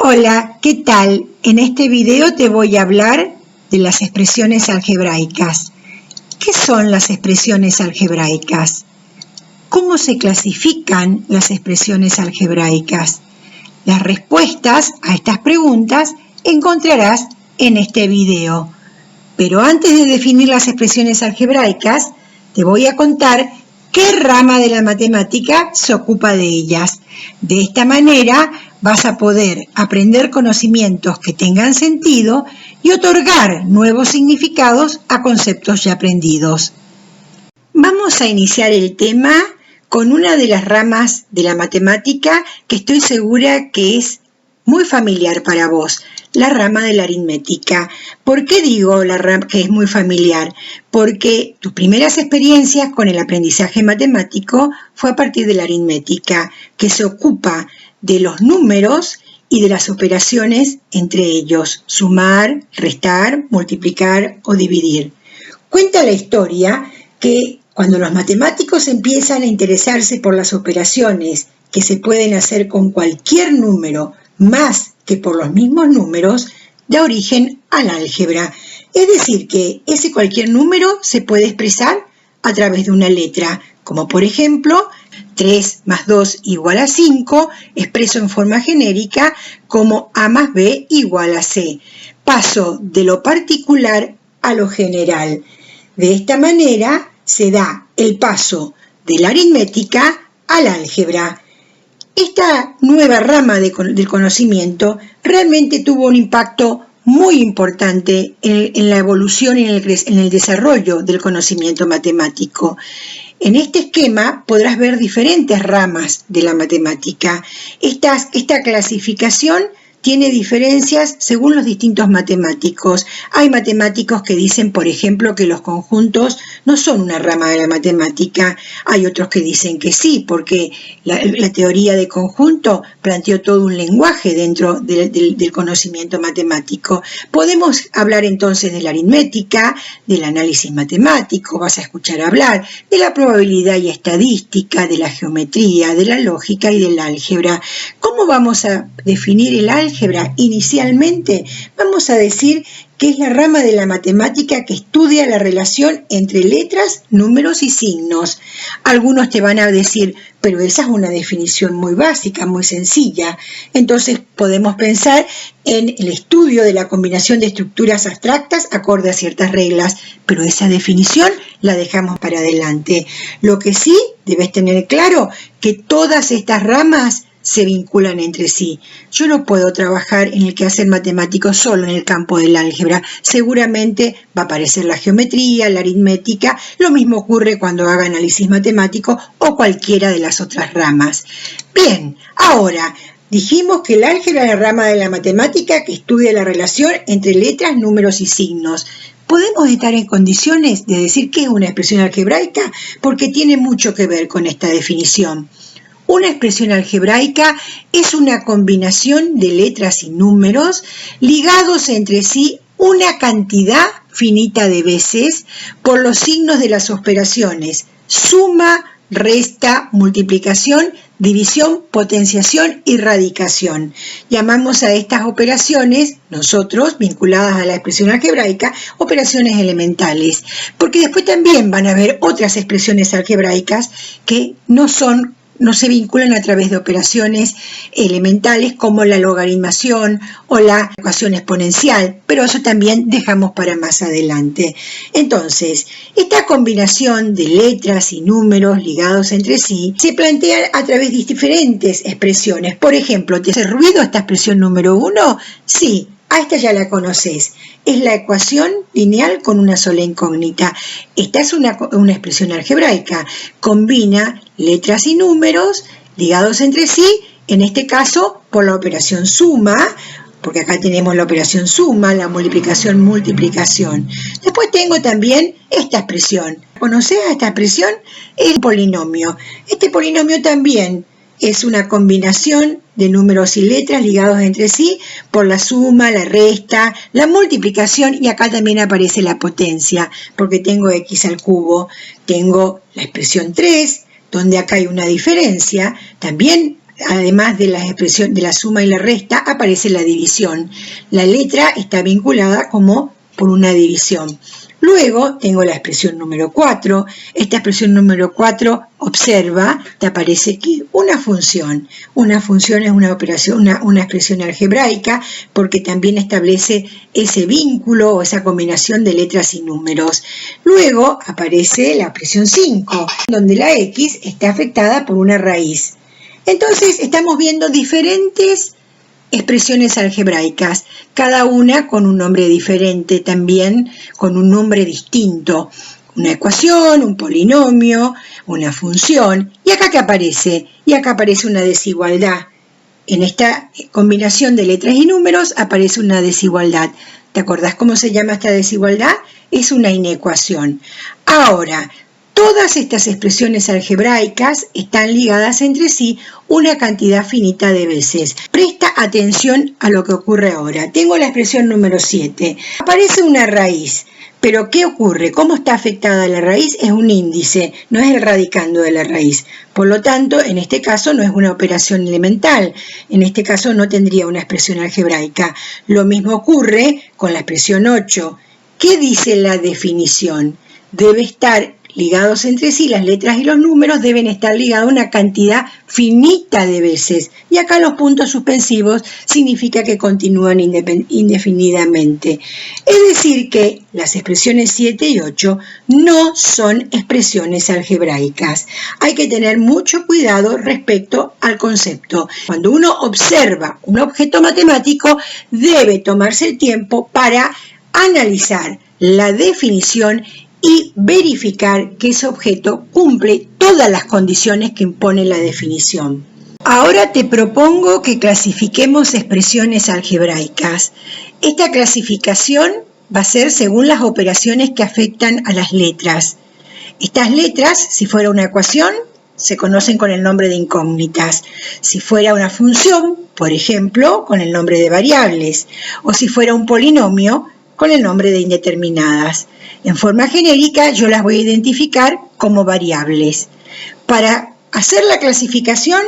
Hola, ¿qué tal? En este video te voy a hablar de las expresiones algebraicas. ¿Qué son las expresiones algebraicas? ¿Cómo se clasifican las expresiones algebraicas? Las respuestas a estas preguntas encontrarás en este video. Pero antes de definir las expresiones algebraicas, te voy a contar qué rama de la matemática se ocupa de ellas. De esta manera vas a poder aprender conocimientos que tengan sentido y otorgar nuevos significados a conceptos ya aprendidos. Vamos a iniciar el tema con una de las ramas de la matemática que estoy segura que es muy familiar para vos, la rama de la aritmética. ¿Por qué digo la rama que es muy familiar? Porque tus primeras experiencias con el aprendizaje matemático fue a partir de la aritmética, que se ocupa de los números y de las operaciones entre ellos, sumar, restar, multiplicar o dividir. Cuenta la historia que cuando los matemáticos empiezan a interesarse por las operaciones que se pueden hacer con cualquier número más que por los mismos números, da origen al álgebra. Es decir, que ese cualquier número se puede expresar a través de una letra, como por ejemplo 3 más 2 igual a 5, expreso en forma genérica como A más B igual a C. Paso de lo particular a lo general. De esta manera se da el paso de la aritmética al álgebra. Esta nueva rama del conocimiento realmente tuvo un impacto muy importante en la evolución y en el desarrollo del conocimiento matemático. En este esquema podrás ver diferentes ramas de la matemática. Esta clasificación tiene diferencias según los distintos matemáticos. Hay matemáticos que dicen, por ejemplo, que los conjuntos no son una rama de la matemática. Hay otros que dicen que sí, porque la teoría de conjunto planteó todo un lenguaje dentro del conocimiento matemático. Podemos hablar entonces de la aritmética, del análisis matemático, vas a escuchar hablar de la probabilidad y estadística, de la geometría, de la lógica y del álgebra. ¿Cómo vamos a definir el álgebra? Inicialmente vamos a decir que es la rama de la matemática que estudia la relación entre letras, números y signos. Algunos te van a decir, pero esa es una definición muy básica, muy sencilla. Entonces podemos pensar en el estudio de la combinación de estructuras abstractas acorde a ciertas reglas, pero esa definición la dejamos para adelante. Lo que sí debes tener claro que todas estas ramas se vinculan entre sí. Yo no puedo trabajar en el quehacer matemático solo en el campo del álgebra. Seguramente va a aparecer la geometría, la aritmética. Lo mismo ocurre cuando haga análisis matemático o cualquiera de las otras ramas. Bien, ahora dijimos que el álgebra es la rama de la matemática que estudia la relación entre letras, números y signos. ¿Podemos estar en condiciones de decir qué es una expresión algebraica? Porque tiene mucho que ver con esta definición. Una expresión algebraica es una combinación de letras y números ligados entre sí una cantidad finita de veces por los signos de las operaciones suma, resta, multiplicación, división, potenciación y radicación. Llamamos a estas operaciones, nosotros, vinculadas a la expresión algebraica, operaciones elementales, porque después también van a haber otras expresiones algebraicas que no se vinculan a través de operaciones elementales como la logaritmación o la ecuación exponencial, pero eso también dejamos para más adelante. Entonces, esta combinación de letras y números ligados entre sí se plantea a través de diferentes expresiones. Por ejemplo, ¿te hace ruido esta expresión número 1? Sí. A esta ya la conoces. Es la ecuación lineal con una sola incógnita. Esta es una expresión algebraica. Combina letras y números ligados entre sí, en este caso por la operación suma, porque acá tenemos la operación suma, la multiplicación, multiplicación. Después tengo también esta expresión. ¿Conoces a esta expresión? Es un polinomio. Este polinomio también es una combinación de números y letras ligados entre sí por la suma, la resta, la multiplicación y acá también aparece la potencia porque tengo x al cubo, tengo la expresión 3, donde acá hay una diferencia, también además de la expresión de la suma y la resta, aparece la división. La letra está vinculada como por una división. Luego tengo la expresión número 4. Esta expresión número 4, observa, te aparece aquí una función. Una función es una operación, una expresión algebraica, porque también establece ese vínculo o esa combinación de letras y números. Luego aparece la expresión 5, donde la x está afectada por una raíz. Entonces estamos viendo diferentes expresiones algebraicas, cada una con un nombre diferente, también con un nombre distinto. Una ecuación, un polinomio, una función. ¿Y acá qué aparece? Y acá aparece una desigualdad. En esta combinación de letras y números aparece una desigualdad. ¿Te acordás cómo se llama esta desigualdad? Es una inecuación. Ahora, todas estas expresiones algebraicas están ligadas entre sí una cantidad finita de veces. Presta atención a lo que ocurre ahora. Tengo la expresión número 7. Aparece una raíz, pero ¿qué ocurre? ¿Cómo está afectada la raíz? Es un índice, no es el radicando de la raíz. Por lo tanto, en este caso no es una operación elemental. En este caso no tendría una expresión algebraica. Lo mismo ocurre con la expresión 8. ¿Qué dice la definición? Debe estar ligados entre sí, las letras y los números deben estar ligados a una cantidad finita de veces. Y acá los puntos suspensivos significa que continúan indefinidamente. Es decir que las expresiones 7 y 8 no son expresiones algebraicas. Hay que tener mucho cuidado respecto al concepto. Cuando uno observa un objeto matemático, debe tomarse el tiempo para analizar la definición y verificar que ese objeto cumple todas las condiciones que impone la definición. Ahora te propongo que clasifiquemos expresiones algebraicas. Esta clasificación va a ser según las operaciones que afectan a las letras. Estas letras, si fuera una ecuación, se conocen con el nombre de incógnitas. Si fuera una función, por ejemplo, con el nombre de variables. O si fuera un polinomio, con el nombre de indeterminadas. En forma genérica yo las voy a identificar como variables. Para hacer la clasificación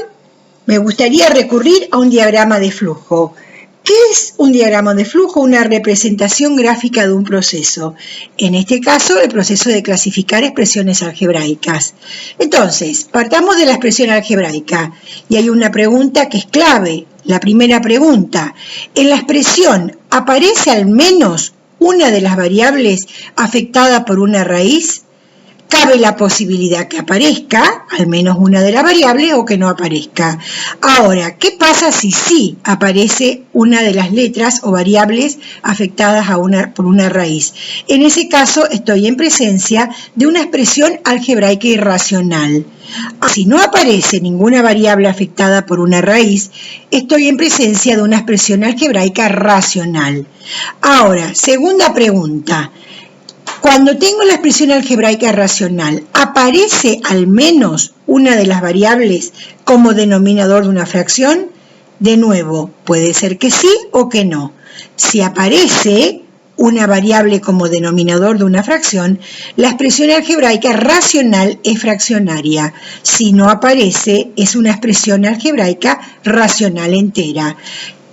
me gustaría recurrir a un diagrama de flujo. ¿Qué es un diagrama de flujo? Una representación gráfica de un proceso. En este caso, el proceso de clasificar expresiones algebraicas. Entonces, partamos de la expresión algebraica. Y hay una pregunta que es clave. La primera pregunta. ¿En la expresión aparece al menos una de las variables afectada por una raíz? Cabe la posibilidad que aparezca al menos una de las variables o que no aparezca. Ahora, ¿qué pasa si sí aparece una de las letras o variables afectadas por una raíz? En ese caso estoy en presencia de una expresión algebraica irracional. Si no aparece ninguna variable afectada por una raíz, estoy en presencia de una expresión algebraica racional. Ahora, segunda pregunta. Cuando tengo la expresión algebraica racional, ¿aparece al menos una de las variables como denominador de una fracción? De nuevo, puede ser que sí o que no. Si aparece una variable como denominador de una fracción, la expresión algebraica racional es fraccionaria. Si no aparece, es una expresión algebraica racional entera.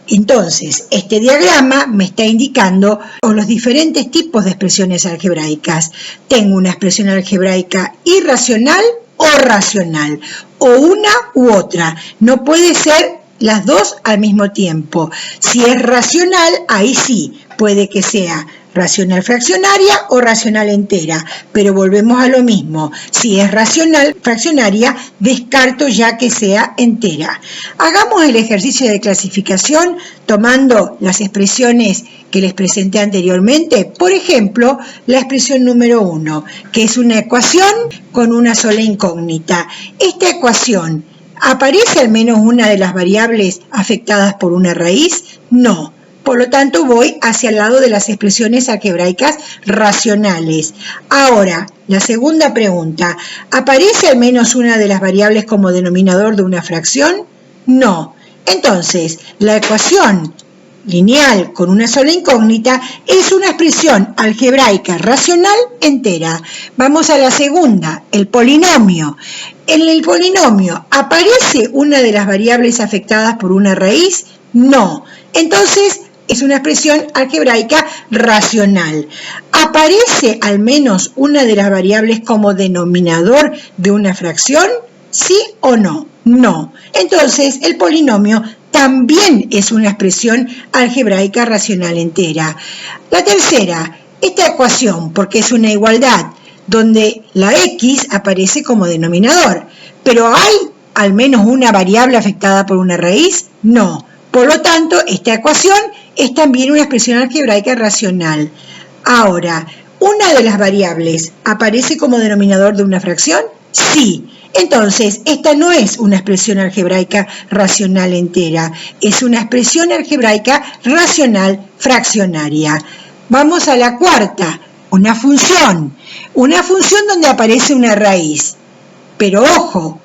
Entonces, este diagrama me está indicando los diferentes tipos de expresiones algebraicas. Tengo una expresión algebraica irracional o racional, o una u otra. No puede ser las dos al mismo tiempo. Si es racional, ahí sí, puede que sea racional fraccionaria o racional entera, pero volvemos a lo mismo. Si es racional fraccionaria, descarto ya que sea entera. Hagamos el ejercicio de clasificación tomando las expresiones que les presenté anteriormente. Por ejemplo, la expresión número 1, que es una ecuación con una sola incógnita. Esta ecuación, ¿aparece al menos una de las variables afectadas por una raíz? No. Por lo tanto, voy hacia el lado de las expresiones algebraicas racionales. Ahora, la segunda pregunta. ¿Aparece al menos una de las variables como denominador de una fracción? No. Entonces, la ecuación lineal con una sola incógnita es una expresión algebraica racional entera. Vamos a la segunda, el polinomio. ¿En el polinomio aparece una de las variables afectadas por una raíz? No. Entonces es una expresión algebraica racional. ¿Aparece al menos una de las variables como denominador de una fracción? ¿Sí o no? No. Entonces el polinomio también es una expresión algebraica racional entera. La tercera, esta ecuación, porque es una igualdad, donde la x aparece como denominador, pero ¿hay al menos una variable afectada por una raíz? No. Por lo tanto, esta ecuación es también una expresión algebraica racional. Ahora, ¿una de las variables aparece como denominador de una fracción? Sí. Entonces, esta no es una expresión algebraica racional entera, es una expresión algebraica racional fraccionaria. Vamos a la cuarta, una función donde aparece una raíz. Pero ojo,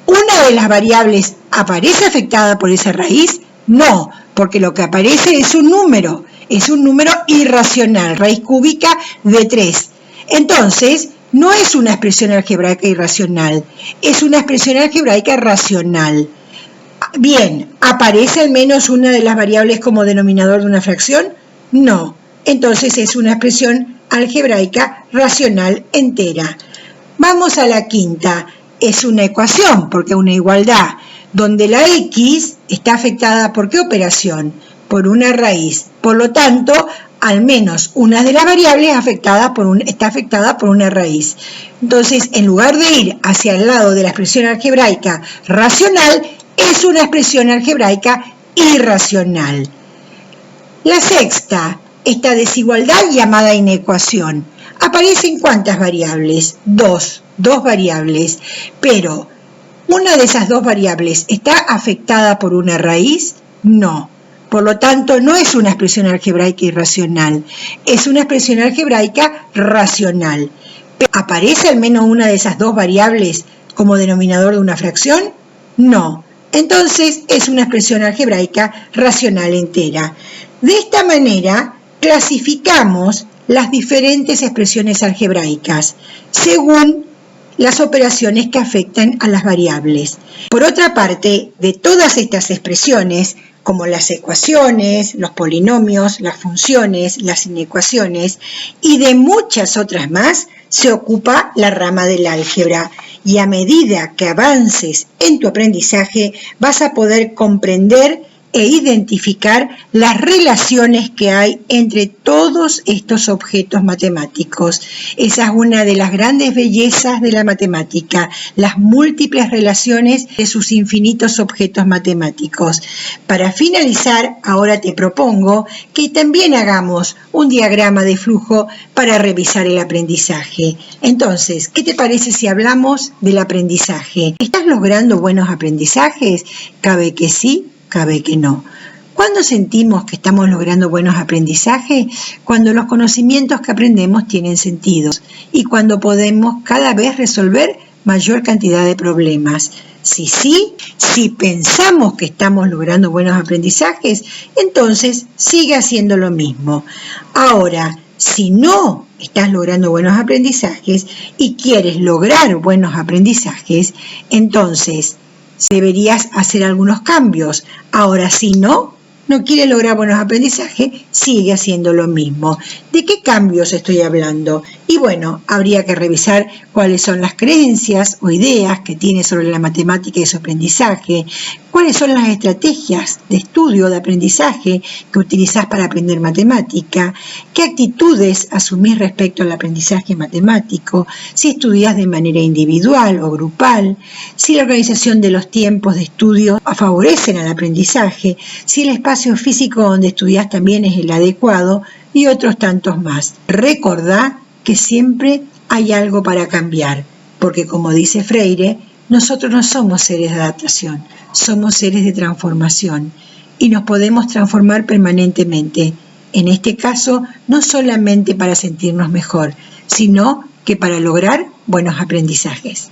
¿una de las variables aparece afectada por esa raíz? No, porque lo que aparece es un número irracional, raíz cúbica de 3. Entonces, no es una expresión algebraica irracional, es una expresión algebraica racional. Bien, ¿aparece al menos una de las variables como denominador de una fracción? No, entonces es una expresión algebraica racional entera. Vamos a la quinta, es una ecuación, porque una igualdad, donde la x está afectada ¿por qué operación? Por una raíz. Por lo tanto, al menos una de las variables está afectada por una raíz. Entonces, en lugar de ir hacia el lado de la expresión algebraica racional, es una expresión algebraica irracional. La sexta, esta desigualdad llamada inecuación. ¿Aparecen cuántas variables? Dos variables. Pero, ¿una de esas dos variables está afectada por una raíz? No. Por lo tanto, no es una expresión algebraica irracional, es una expresión algebraica racional. ¿Aparece al menos una de esas dos variables como denominador de una fracción? No. Entonces, es una expresión algebraica racional entera. De esta manera, clasificamos las diferentes expresiones algebraicas según las operaciones que afectan a las variables. Por otra parte, de todas estas expresiones, como las ecuaciones, los polinomios, las funciones, las inecuaciones y de muchas otras más, se ocupa la rama del álgebra. Y a medida que avances en tu aprendizaje, vas a poder comprender e identificar las relaciones que hay entre todos estos objetos matemáticos. Esa es una de las grandes bellezas de la matemática, las múltiples relaciones de sus infinitos objetos matemáticos. Para finalizar, ahora te propongo que también hagamos un diagrama de flujo para revisar el aprendizaje. Entonces, ¿qué te parece si hablamos del aprendizaje? ¿Estás logrando buenos aprendizajes? Cabe que sí, cabe que no. ¿Cuándo sentimos que estamos logrando buenos aprendizajes? Cuando los conocimientos que aprendemos tienen sentido y cuando podemos cada vez resolver mayor cantidad de problemas. Si pensamos que estamos logrando buenos aprendizajes, entonces sigue haciendo lo mismo. Ahora, si no estás logrando buenos aprendizajes y quieres lograr buenos aprendizajes, entonces deberías hacer algunos cambios. Ahora, si no quiere lograr buenos aprendizajes, sigue haciendo lo mismo. ¿De qué cambios estoy hablando? Y bueno, habría que revisar cuáles son las creencias o ideas que tiene sobre la matemática y su aprendizaje, cuáles son las estrategias de estudio de aprendizaje que utilizás para aprender matemática, qué actitudes asumís respecto al aprendizaje matemático, si estudias de manera individual o grupal, si la organización de los tiempos de estudio favorecen al aprendizaje, si el espacio físico donde estudias también es el adecuado y otros tantos más. Recordá que siempre hay algo para cambiar, porque como dice Freire, nosotros no somos seres de adaptación, somos seres de transformación y nos podemos transformar permanentemente. En este caso, no solamente para sentirnos mejor, sino que para lograr buenos aprendizajes.